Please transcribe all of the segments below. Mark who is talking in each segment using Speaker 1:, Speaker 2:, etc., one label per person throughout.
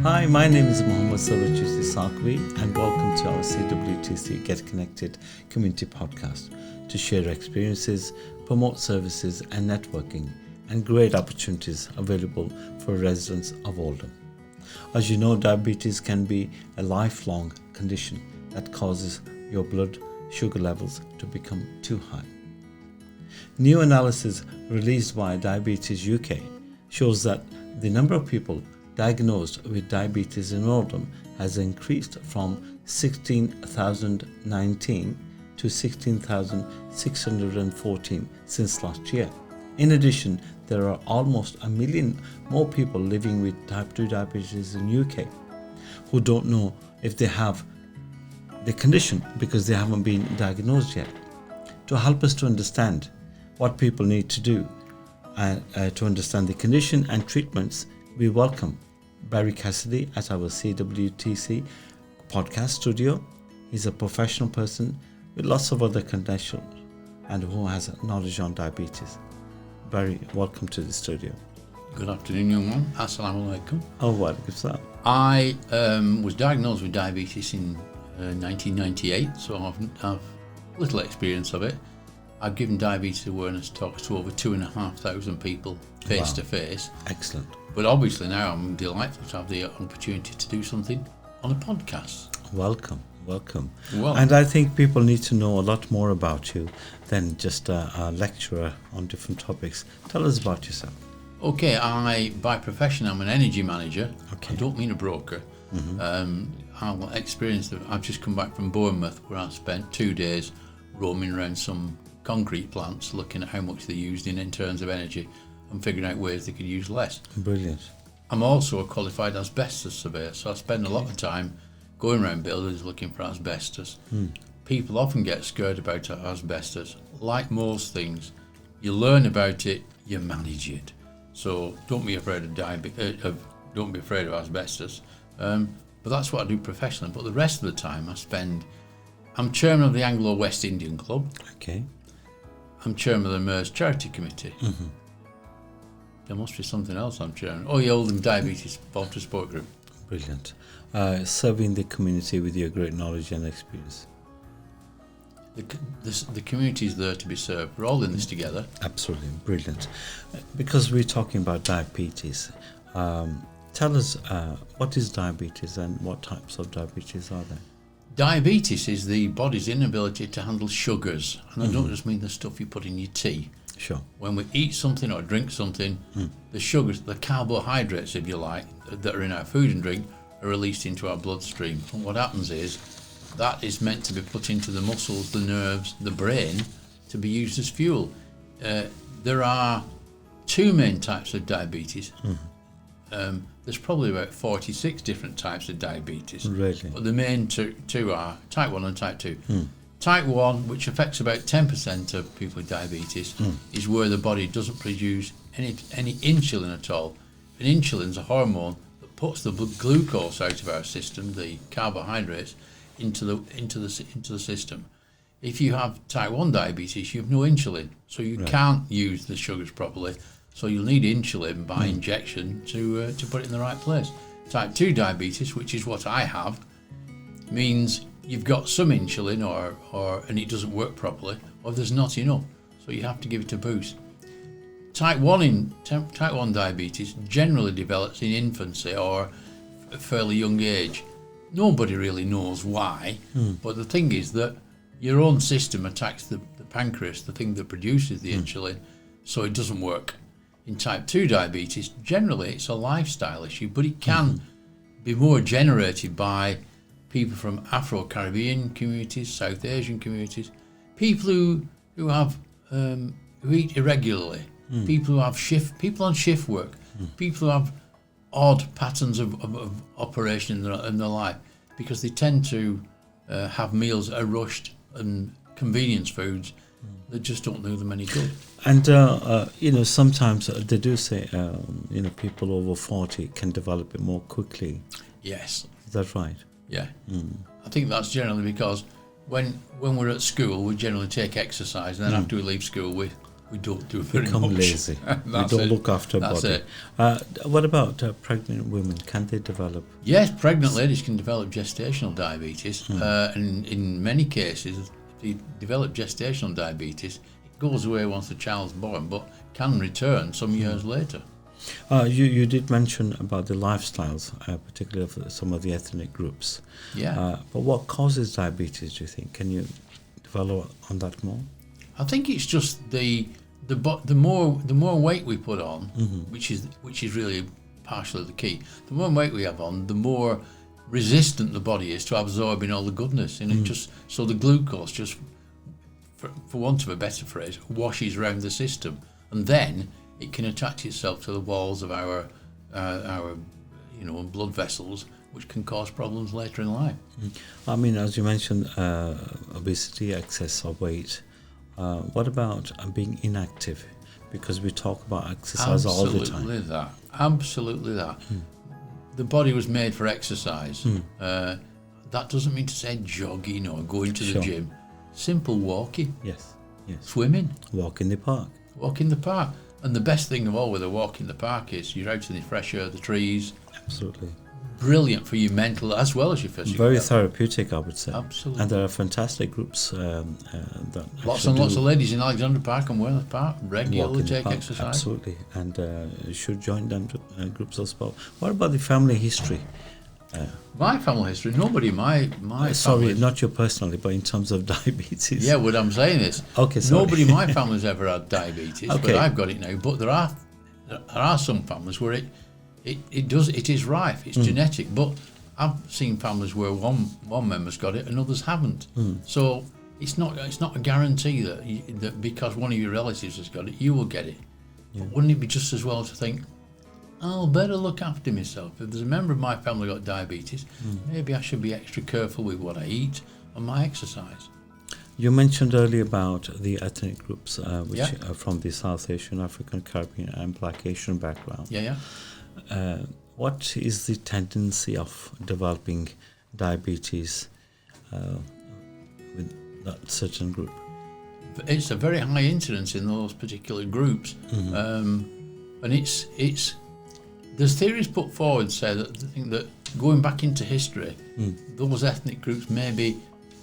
Speaker 1: Hi, my name is Mohammed Sarwar and welcome to our CWTC Get Connected community podcast to share experiences, promote services and networking and great opportunities available for residents of Oldham. As you know, diabetes can be a lifelong condition that causes your blood sugar levels to become too high. New analysis released by Diabetes UK shows that the number of people diagnosed with diabetes in Oldham has increased from 16,019 to 16,614 since last year. In addition, there are almost 1 million more people living with type 2 diabetes in UK who don't know if they have the condition because they haven't been diagnosed yet. To help us to understand what people need to do to understand the condition and treatments, we welcome Barry Cassidy at our CWTC podcast studio. He's a professional person with lots of other conditions and who has knowledge on diabetes. Barry, welcome to the studio.
Speaker 2: Good afternoon, young man. Assalamu alaikum.
Speaker 1: Oh, welcome, sir.
Speaker 2: I was diagnosed with diabetes in 1998, so I've little experience of it. I've given diabetes awareness talks to over 2,500 people face to face.
Speaker 1: Excellent.
Speaker 2: But obviously now I'm delighted to have the opportunity to do something on a podcast.
Speaker 1: Welcome.
Speaker 2: Well,
Speaker 1: And I think people need to know a lot more about you than just a lecturer on different topics. Tell us about yourself.
Speaker 2: Okay, by profession I'm an energy manager.
Speaker 1: Okay.
Speaker 2: I don't mean a broker. I've just come back from Bournemouth where I spent 2 days roaming around some concrete plants looking at how much they're used in terms of energy and figuring out ways they could use less.
Speaker 1: Brilliant.
Speaker 2: I'm also a qualified asbestos surveyor, so I spend a lot of time going around buildings looking for asbestos. People often get scared about asbestos. Like most things, you learn about it, you manage it. So don't be afraid of don't be afraid of asbestos. But that's what I do professionally. But the rest of the time I'm chairman of the Anglo West Indian Club.
Speaker 1: Okay.
Speaker 2: I'm chairman of the MERS Charity Committee. There must be something else I'm chairman. Oh, the Oldham Diabetes Volunteer Support Group.
Speaker 1: Brilliant. Serving the community with your great knowledge and experience.
Speaker 2: The community is there to be served. We're all in this together.
Speaker 1: Absolutely. Brilliant. Because we're talking about diabetes, tell us what is diabetes and what types of diabetes are there?
Speaker 2: Diabetes is the body's inability to handle sugars. And I don't just mean the stuff you put in your tea.
Speaker 1: Sure.
Speaker 2: When we eat something or drink something, the sugars, the carbohydrates, if you like, that are in our food and drink are released into our bloodstream. And what happens is that is meant to be put into the muscles, the nerves, the brain to be used as fuel. There are two main types of diabetes. There's probably about 46 different types of diabetes.
Speaker 1: Really?
Speaker 2: But the main two are type 1 and type 2. Type 1, which affects about 10% of people with diabetes, is where the body doesn't produce any insulin at all. And insulin's a hormone that puts the glucose out of our system, the carbohydrates, into the system. If you have type 1 diabetes, you have no insulin, so you can't use the sugars properly. So you'll need insulin by injection to put it in the right place. Type 2 diabetes, which is what I have, means you've got some insulin and it doesn't work properly, or there's not enough, so you have to give it a boost. Type 1 diabetes generally develops in infancy or a fairly young age. Nobody really knows why, but the thing is that your own system attacks the pancreas, the thing that produces the insulin, so it doesn't work. In type 2 diabetes, generally it's a lifestyle issue, but it can be more generated by people from Afro-Caribbean communities, South Asian communities, people who eat irregularly, people who have people on shift work, people who have odd patterns of operation in their life, because they tend to have meals that are rushed and convenience foods that just don't do them any good.
Speaker 1: And sometimes they do say people over 40 can develop it more quickly.
Speaker 2: Yes.
Speaker 1: Is that right?
Speaker 2: Yeah. I think that's generally because when we're at school, we generally take exercise, and then after we leave school, we we don't do very
Speaker 1: become
Speaker 2: much.
Speaker 1: lazy. We don't look after our body. What about pregnant women? Can they develop?
Speaker 2: Yes, pregnant ladies can develop gestational diabetes, and in many cases, if they develop gestational diabetes, it goes away once the child's born, but can return some years later.
Speaker 1: You did mention about the lifestyles, particularly of some of the ethnic groups.
Speaker 2: Yeah.
Speaker 1: But what causes diabetes, do you think? Can you develop on that more?
Speaker 2: I think it's just the more weight we put on, which is really partially the key. The more weight we have on, the more resistant the body is to absorbing all the goodness, and it just so the glucose just, for want of a better phrase, washes around the system, and then it can attach itself to the walls of our blood vessels, which can cause problems later in life.
Speaker 1: I mean, as you mentioned, obesity, excess of weight. What about being inactive? Because we talk about exercise all the time.
Speaker 2: Absolutely that. The body was made for exercise. That doesn't mean to say jogging or going to the gym. Simple walking.
Speaker 1: Yes.
Speaker 2: Swimming.
Speaker 1: Walk in the park.
Speaker 2: Walk in the park. And the best thing of all with a walk in the park is you're out in the fresh air, the trees.
Speaker 1: Absolutely.
Speaker 2: Brilliant for your mental as well as your physical.
Speaker 1: Very therapeutic, I would say.
Speaker 2: Absolutely.
Speaker 1: And there are fantastic groups that
Speaker 2: lots and lots of ladies in Alexandra Park and Worth Park regularly take exercise.
Speaker 1: Absolutely, and you should join them groups as well. What about the family history?
Speaker 2: My family history, nobody my
Speaker 1: sorry,
Speaker 2: family,
Speaker 1: not you personally, but in terms of diabetes.
Speaker 2: Yeah, what I'm saying is,
Speaker 1: okay, sorry.
Speaker 2: Nobody in my family's ever had diabetes, but I've got it now. But there are some families where it is rife, it's genetic. But I've seen families where one member's got it and others haven't. So it's not a guarantee that because one of your relatives has got it, you will get it. Yeah. But wouldn't it be just as well to think, I'll better look after myself. If there's a member of my family got diabetes, maybe I should be extra careful with what I eat and my exercise.
Speaker 1: You mentioned earlier about the ethnic groups which are from the South Asian, African, Caribbean and Black Asian background. What is the tendency of developing diabetes with that certain group?
Speaker 2: It's a very high incidence in those particular groups. And it's there's theories put forward say that I think that going back into history, those ethnic groups maybe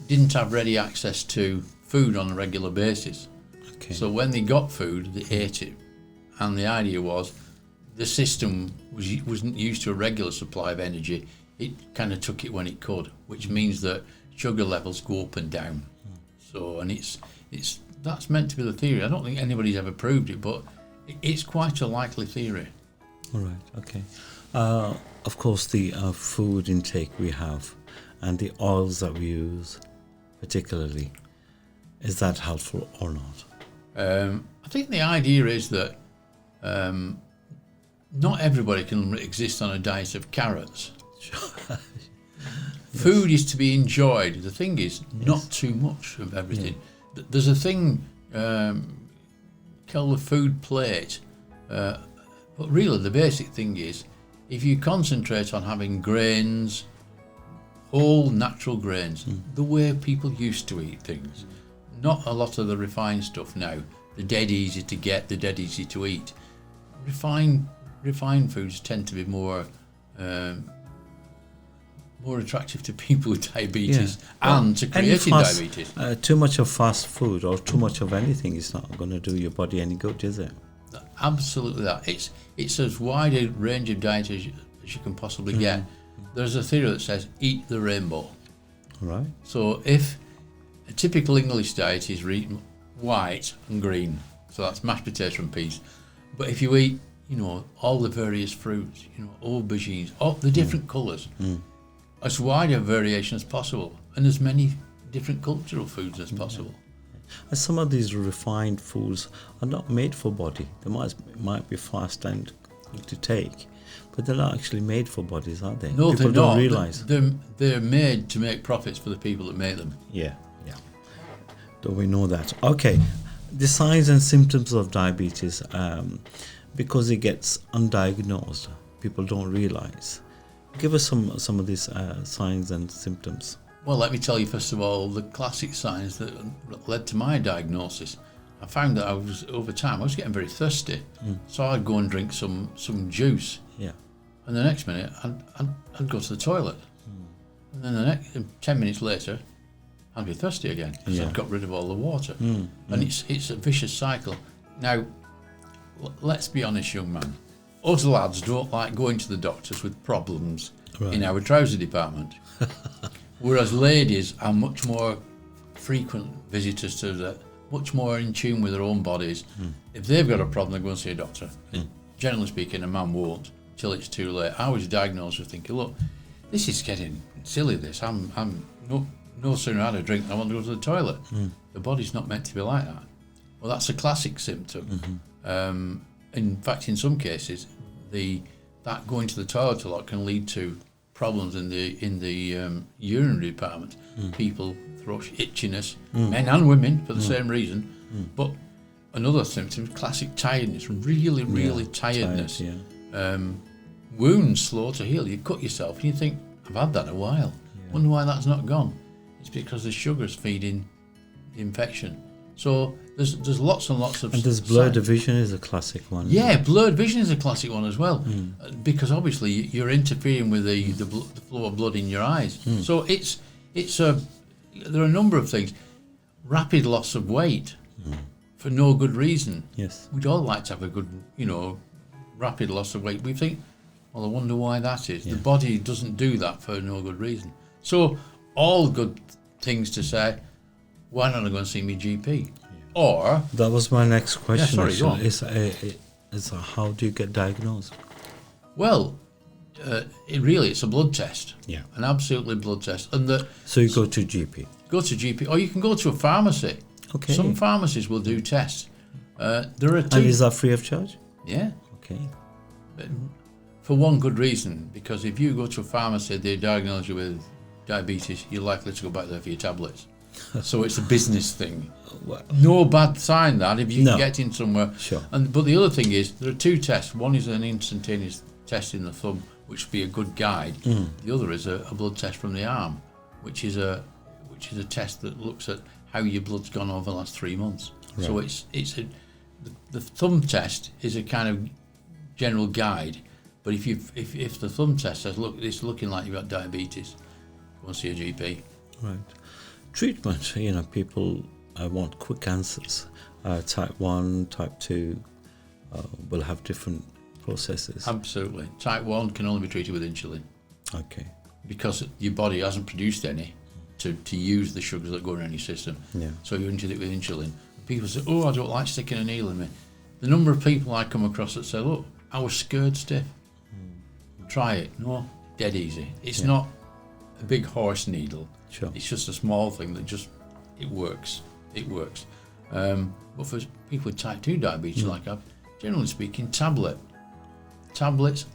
Speaker 2: didn't have ready access to food on a regular basis. Okay. So when they got food, they ate it, and the idea was the system wasn't used to a regular supply of energy. It kind of took it when it could, which means that sugar levels go up and down. So and it's that's meant to be the theory. I don't think anybody's ever proved it, but it's quite a likely theory.
Speaker 1: All right, okay. Of course, the food intake we have and the oils that we use, particularly, is that helpful or not?
Speaker 2: I think the idea is that not everybody can exist on a diet of carrots. Food is to be enjoyed. The thing is, not too much of everything. Yeah. There's a thing called the food plate. But really, the basic thing is, if you concentrate on having grains, whole natural grains, the way people used to eat things, not a lot of the refined stuff now, they're dead easy to get, they're dead easy to eat. Refined foods tend to be more attractive to people with diabetes and to creating diabetes.
Speaker 1: Too much of fast food or too much of anything is not going to do your body any good, is it?
Speaker 2: Absolutely that. It's as wide a range of diet as you can possibly get. There's a theory that says eat the rainbow.
Speaker 1: Right.
Speaker 2: So if a typical English diet is white and green, so that's mashed potato and peas. But if you eat, all the various fruits, aubergines, all the different colours, as wide a variation as possible, and as many different cultural foods as possible.
Speaker 1: And some of these refined foods are not made for body. They might be fast and good to take, but they're not actually made for bodies, are they?
Speaker 2: No,
Speaker 1: people
Speaker 2: they're
Speaker 1: don't
Speaker 2: not.
Speaker 1: realise.
Speaker 2: They're made to make profits for the people that make them.
Speaker 1: Yeah. Do we know that? Okay, the signs and symptoms of diabetes, because it gets undiagnosed, people don't realise. Give us some of these signs and symptoms.
Speaker 2: Well, let me tell you first of all the classic signs that led to my diagnosis. I found that over time I was getting very thirsty. So I'd go and drink some juice.
Speaker 1: Yeah.
Speaker 2: And the next minute I'd go to the toilet. And then the next 10 minutes later I'd be thirsty again because I'd got rid of all the water. And it's a vicious cycle. Now, let's be honest, young man. Us lads don't like going to the doctors with problems in our trouser department. Whereas ladies are much more frequent visitors to the, much more in tune with their own bodies. If they've got a problem, they go and see a doctor. Generally speaking, a man won't till it's too late. I was diagnosed with thinking, look, this is getting silly, this. I'm no sooner had a drink than I want to go to the toilet. The body's not meant to be like that. Well, that's a classic symptom. In fact, in some cases, that going to the toilet a lot can lead to problems in the urinary department. People, throat itchiness, men and women for the same reason. But another symptom, classic tiredness, really tiredness. Wounds slow to heal. You cut yourself and you think, I've had that a while. Wonder why that's not gone. It's because the sugar's feeding the infection. So there's lots and lots of...
Speaker 1: And there's blurred vision is a classic one.
Speaker 2: Yeah, blurred vision is a classic one as well, because obviously you're interfering with the flow of blood in your eyes. So there are a number of things. Rapid loss of weight for no good reason.
Speaker 1: Yes.
Speaker 2: We'd all like to have a good, rapid loss of weight. We think, well, I wonder why that is. The body doesn't do that for no good reason. So all good things to say, why not I go and see me GP? Or...
Speaker 1: That was my next question.
Speaker 2: Yeah, sorry, go on.
Speaker 1: Is how do you get diagnosed?
Speaker 2: Well, it's a blood test.
Speaker 1: Yeah.
Speaker 2: An absolutely blood test. And
Speaker 1: so you go to GP?
Speaker 2: Go to GP, or you can go to a pharmacy.
Speaker 1: Okay.
Speaker 2: Some pharmacies will do tests. There are two...
Speaker 1: And is that free of charge?
Speaker 2: Yeah.
Speaker 1: Okay.
Speaker 2: For one good reason, because if you go to a pharmacy, they diagnose you with diabetes, you're likely to go back there for your tablets. So it's a business thing. No bad sign that if you can get in somewhere.
Speaker 1: Sure.
Speaker 2: But the other thing is, there are two tests. One is an instantaneous test in the thumb, which would be a good guide. The other is a blood test from the arm, which is a test that looks at how your blood's gone over the last 3 months. Right. So the thumb test is a kind of general guide. But if the thumb test says, look, it's looking like you've got diabetes, go and see a GP.
Speaker 1: Right. Treatment, people want quick answers. Type 1, type 2 will have different processes.
Speaker 2: Absolutely. Type 1 can only be treated with insulin.
Speaker 1: Okay.
Speaker 2: Because your body hasn't produced any to use the sugars that go around your system.
Speaker 1: Yeah. So
Speaker 2: you inject it with insulin. People say, oh, I don't like sticking a needle in me. The number of people I come across that say, look, I was scared stiff. Try it. No, dead easy. It's not a big horse needle.
Speaker 1: Sure.
Speaker 2: It's just a small thing that it works. It works. But for people with type 2 diabetes like I've, generally speaking, tablets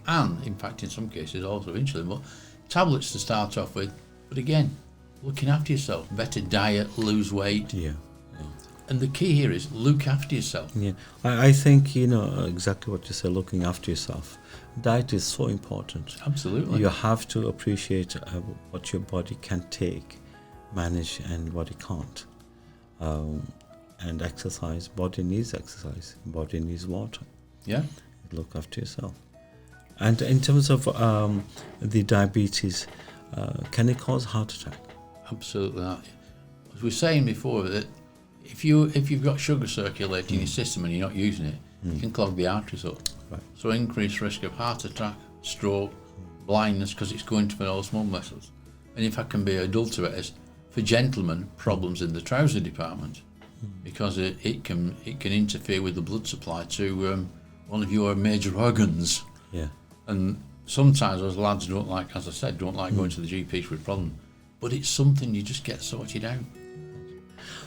Speaker 2: and, in fact, in some cases also insulin, but tablets to start off with. But again, looking after yourself, better diet, lose weight.
Speaker 1: Yeah.
Speaker 2: And the key here is look after yourself.
Speaker 1: Yeah, I think exactly what you said, looking after yourself. Diet is so important.
Speaker 2: Absolutely.
Speaker 1: You have to appreciate what your body can take, manage, and what it can't. And exercise, body needs exercise, body needs water.
Speaker 2: Yeah.
Speaker 1: Look after yourself. And in terms of the diabetes, can it cause heart attack?
Speaker 2: Absolutely. As we were saying before, that if you've got sugar circulating in your system and you're not using it, it can clog the arteries up.
Speaker 1: Right.
Speaker 2: So increased risk of heart attack, stroke, blindness, because it's going to all small vessels. And if I can be adulterated, for gentlemen, problems in the trouser department, because it can interfere with the blood supply to one of your major organs.
Speaker 1: Yeah.
Speaker 2: And sometimes those lads don't like, as I said, going to the GPs with a problem. But it's something you just get sorted out.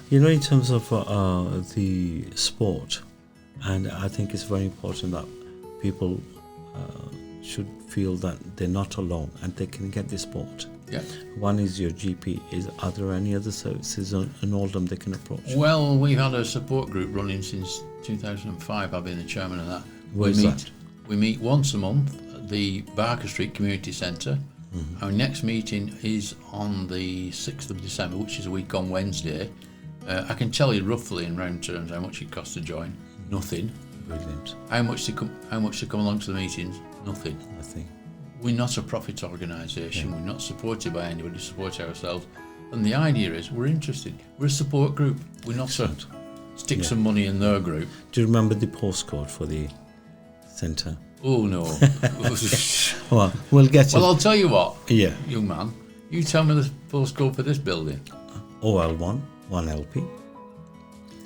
Speaker 1: In terms of the sport, and I think it's very important that people should feel that they're not alone and they can get the support.
Speaker 2: Yeah.
Speaker 1: One is your GP. Are there any other services in Oldham they can approach?
Speaker 2: Well, we've had a support group running since 2005. I've been the chairman of that.
Speaker 1: Where's that?
Speaker 2: We meet once a month at the Barker Street Community Centre. Our next meeting is on the 6th of December, which is a week on Wednesday. I can tell you roughly in round terms how much it costs to join. Nothing.
Speaker 1: Brilliant.
Speaker 2: How much to come along to the meetings? Nothing.
Speaker 1: Nothing.
Speaker 2: We're not a profit organisation. We're not supported by anybody. We support ourselves. And the idea is we're interested. We're a support group. We're not to stick some money in their group.
Speaker 1: Do you remember the postcode for the centre?
Speaker 2: Oh no.
Speaker 1: Well, we'll get it.
Speaker 2: Well, I'll tell you what.
Speaker 1: Yeah.
Speaker 2: Young man, you tell me the postcode for this building.
Speaker 1: OL1, 1LP.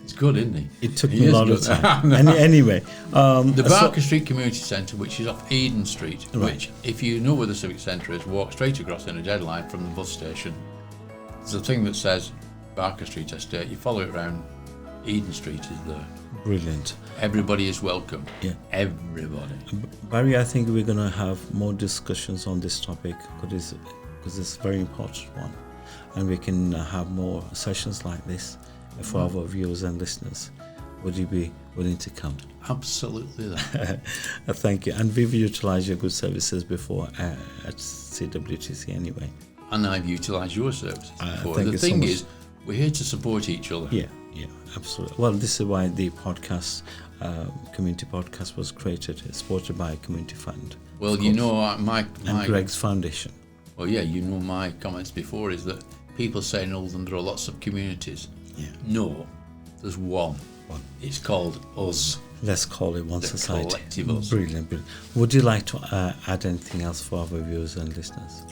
Speaker 2: It's good, isn't he?
Speaker 1: It took me a lot of time. Anyway.
Speaker 2: The Barker Street Community Centre, which is off Eden Street,
Speaker 1: Right.
Speaker 2: which, if you know where the Civic Centre is, walk straight across in a dead line from the bus station. There's a thing that says Barker Street Estate. You follow it round, Eden Street is there.
Speaker 1: Brilliant.
Speaker 2: Everybody is welcome.
Speaker 1: Yeah.
Speaker 2: Everybody.
Speaker 1: Barry, I think we're going to have more discussions on this topic because it's a very important one. And we can have more sessions like this for our viewers and listeners. Would you be willing to come?
Speaker 2: Absolutely that.
Speaker 1: Thank you. And we've utilised your good services before at CWTC anyway.
Speaker 2: And I've utilised your services before.
Speaker 1: Thank
Speaker 2: The
Speaker 1: you so
Speaker 2: thing
Speaker 1: much.
Speaker 2: is, we're here to support each other.
Speaker 1: Yeah, absolutely. Well, this is why the podcast, community podcast, was created. It's supported by a community fund.
Speaker 2: Well, you know, my
Speaker 1: and Greg's foundation.
Speaker 2: Well, yeah, you know my comments before is that people say in Oldham there are lots of communities.
Speaker 1: Yeah.
Speaker 2: No, there's one. It's called us.
Speaker 1: Let's call it one
Speaker 2: The
Speaker 1: society.
Speaker 2: collective us.
Speaker 1: Brilliant. Would you like to add anything else for our viewers and listeners?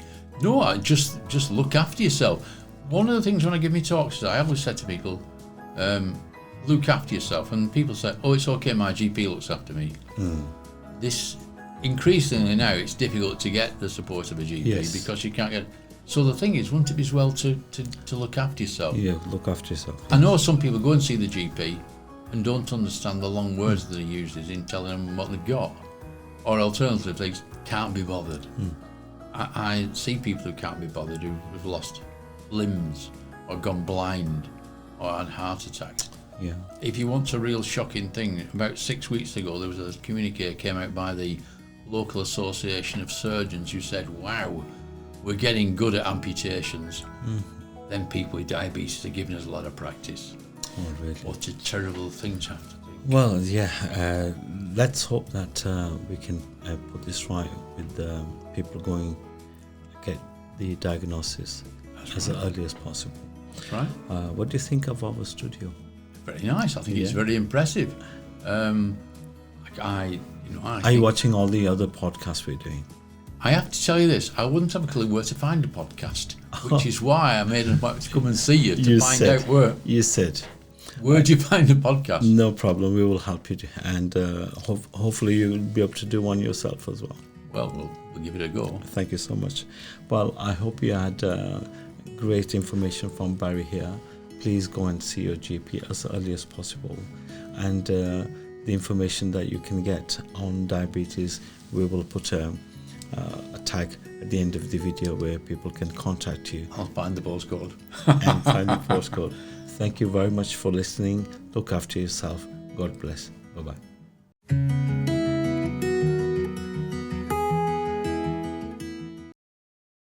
Speaker 2: No, just look after yourself. One of the things when I give me talks, I always said to people, look after yourself. And people say, oh, it's okay, my GP looks after me. This, increasingly now, it's difficult to get the support of a GP because you can't get... So the thing is, wouldn't it be as well to look after yourself?
Speaker 1: Yeah, look after yourself.
Speaker 2: I know some people go and see the GP and don't understand the long words that he uses in telling them what they've got. Or alternatively, they can't be bothered. I see people who can't be bothered who've lost limbs or gone blind or had heart attacks.
Speaker 1: Yeah.
Speaker 2: If you want a real shocking thing, about 6 weeks ago there was a communique came out by the local association of surgeons who said, wow, we're getting good at amputations. Then people with diabetes are giving us a lot of practice.
Speaker 1: Oh, really?
Speaker 2: What a terrible thing to have to think.
Speaker 1: Well, yeah, let's hope that we can put this right with people going to get the diagnosis as early as possible.
Speaker 2: That's right.
Speaker 1: What do you think of our studio?
Speaker 2: Very nice. I think it's very impressive.
Speaker 1: Are you watching all the other podcasts we're doing?
Speaker 2: I have to tell you this, I wouldn't have a clue where to find a podcast, which is why I made an appointment to come and see you to find out where.
Speaker 1: You said.
Speaker 2: Where do you find a podcast?
Speaker 1: No problem, we will help you. And hopefully you'll be able to do one yourself as well.
Speaker 2: Well, we'll give it a go.
Speaker 1: Thank you so much. Well, I hope you had great information from Barry here. Please go and see your GP as early as possible. And the information that you can get on diabetes, we will put a tag at the end of the video where people can contact you.
Speaker 2: I'll find the postcode.
Speaker 1: And find the postcode. Thank you very much for listening. Look after yourself. God bless. Bye-bye.